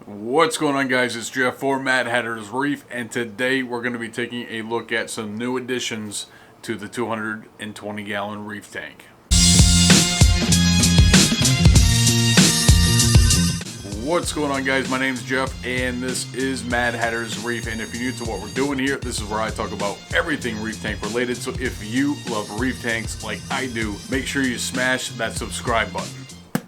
What's going on, guys? It's Jeff for Mad Hatter's Reef, and today we're going to be taking a look at some new additions to the 220 gallon reef tank. What's going on, guys? My name's Jeff and this is Mad Hatter's Reef, and if you're new to what we're doing here, this is where I talk about everything reef tank related. So if you love reef tanks like I do, make sure you smash that subscribe button.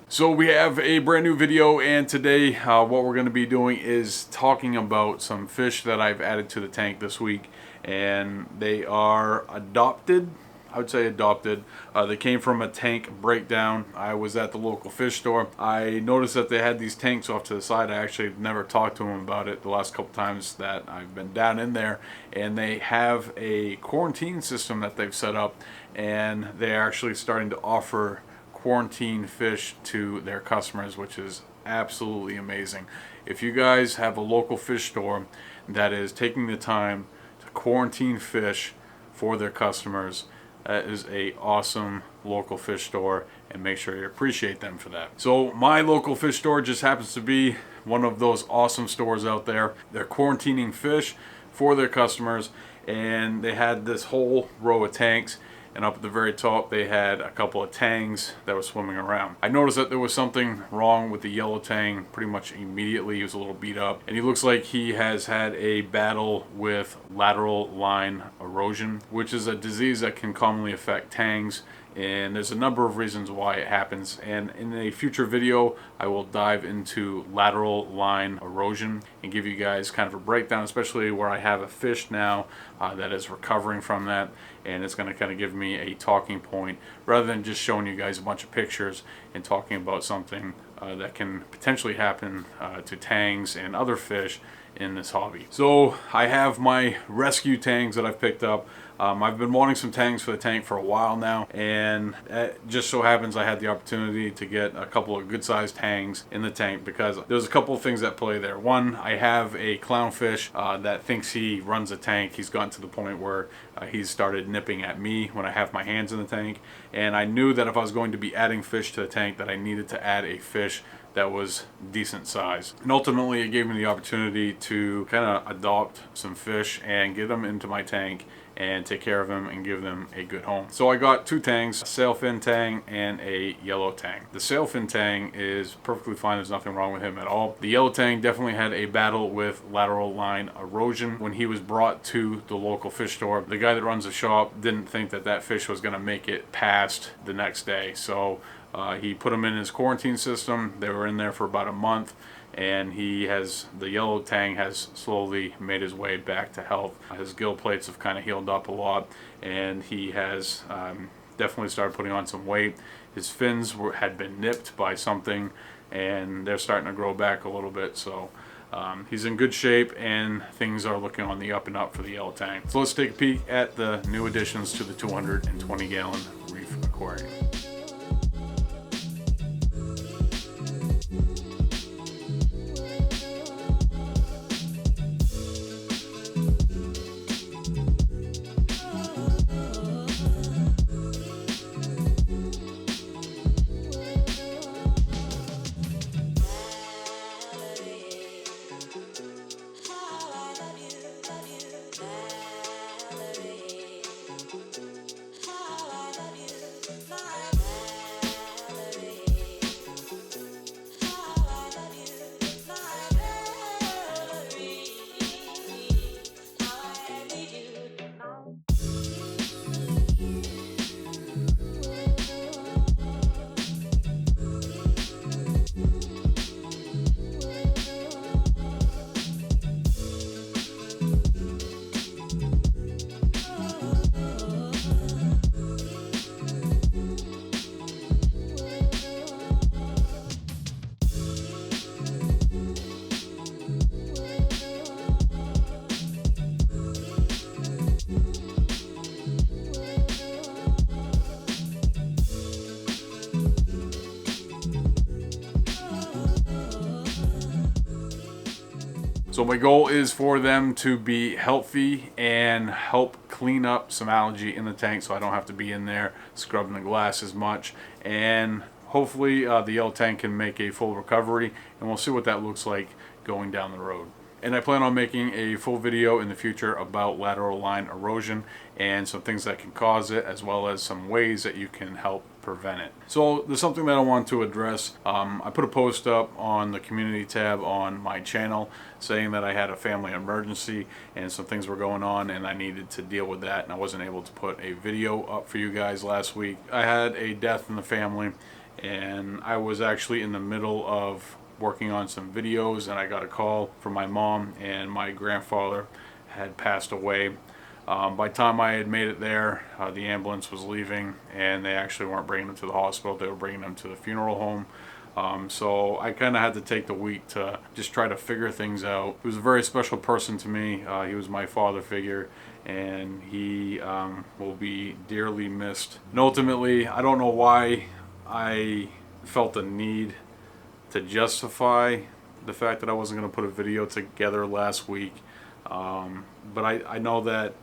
So we have a brand new video, and today what we're going to be doing is talking about some fish that I've added to the tank this week, and they are adopted. I would say adopted. They came from a tank breakdown. I was at the local fish store. I noticed that they had these tanks off to the side. I actually never talked to them about it the last couple times that I've been down in there, and they have a quarantine system that they've set up, and they're actually starting to offer quarantine fish to their customers, which is absolutely amazing. If you guys have a local fish store that is taking the time to quarantine fish for their customers, that is a awesome local fish store, and make sure you appreciate them for that. So my local fish store just happens to be one of those awesome stores out there. They're quarantining fish for their customers, and they had this whole row of tanks, and up at the very top they had a couple of tangs that were swimming around. I noticed that there was something wrong with the yellow tang pretty much immediately. He was a little beat up, and he looks like he has had a battle with lateral line erosion, which is a disease that can commonly affect tangs, and there's a number of reasons why it happens. And in a future video I will dive into lateral line erosion and give you guys kind of a breakdown, especially where I have a fish now that is recovering from that, and it's going to kind of give me a talking point rather than just showing you guys a bunch of pictures and talking about something that can potentially happen to tangs and other fish in this hobby. So I have my rescue tangs that I've picked up. I've been wanting some tangs for the tank for a while now, and it just so happens I had the opportunity to get a couple of good sized tangs in the tank because there's a couple of things at play there. One, I have a clownfish that thinks he runs a tank. He's gotten to the point where he's started nipping at me when I have my hands in the tank, and I knew that if I was going to be adding fish to the tank that I needed to add a fish that was decent size. And ultimately it gave me the opportunity to kind of adopt some fish and get them into my tank and take care of them and give them a good home. So I got two tangs, a sailfin tang and a yellow tang. The sailfin tang is perfectly fine. There's nothing wrong with him at all. The yellow tang definitely had a battle with lateral line erosion. When he was brought to the local fish store, the guy that runs the shop didn't think that that fish was going to make it past the next day. So he put them in his quarantine system. They were in there for about a month, and the yellow tang has slowly made his way back to health. His gill plates have kind of healed up a lot, and he has definitely started putting on some weight. His fins had been nipped by something, and they're starting to grow back a little bit. So he's in good shape, and things are looking on the up and up for the yellow tang. So let's take a peek at the new additions to the 220 gallon reef aquarium. So my goal is for them to be healthy and help clean up some algae in the tank so I don't have to be in there scrubbing the glass as much. And hopefully the yellow tank can make a full recovery, and we'll see what that looks like going down the road. And I plan on making a full video in the future about lateral line erosion and some things that can cause it, as well as some ways that you can help prevent it. So there's something that I want to address. I put a post up on the community tab on my channel saying that I had a family emergency and some things were going on and I needed to deal with that, and I wasn't able to put a video up for you guys last week. I had a death in the family and I was actually in the middle of working on some videos, and I got a call from my mom, and my grandfather had passed away. By the time I had made it there, the ambulance was leaving, and they actually weren't bringing him to the hospital. They were bringing him to the funeral home. So I kind of had to take the week to just try to figure things out. He was a very special person to me. He was my father figure, and he will be dearly missed. And ultimately, I don't know why I felt the need to justify the fact that I wasn't going to put a video together last week. But I know that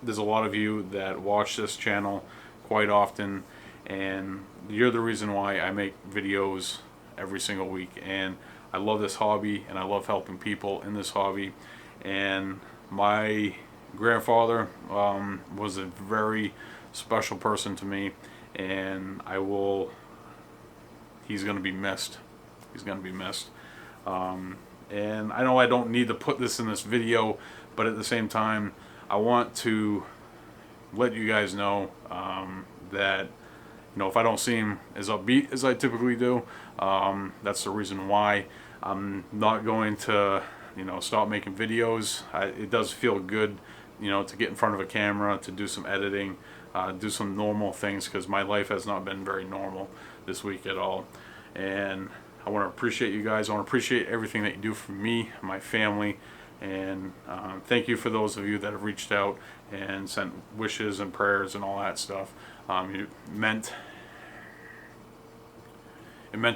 there's a lot of you that watch this channel quite often, and you're the reason why I make videos every single week. And I love this hobby, and I love helping people in this hobby. And my grandfather was a very special person to me, and he's going to be missed. He's going to be missed. And I know I don't need to put this in this video, but at the same time, I want to let you guys know that, if I don't seem as upbeat as I typically do, that's the reason why. I'm not going to, stop making videos. It does feel good, to get in front of a camera, to do some editing, do some normal things, because my life has not been very normal this week at all. And I want to appreciate you guys. I want to appreciate everything that you do for me and my family. And thank you for those of you that have reached out and sent wishes and prayers and all that stuff. It meant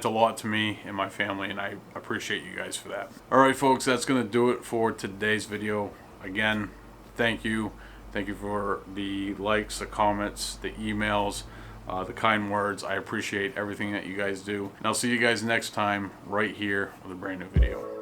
a lot to me and my family, and I appreciate you guys for that. Alright folks, that's going to do it for today's video. Again, thank you. Thank you for the likes, the comments, the emails, the kind words. I appreciate everything that you guys do. And I'll see you guys next time right here with a brand new video.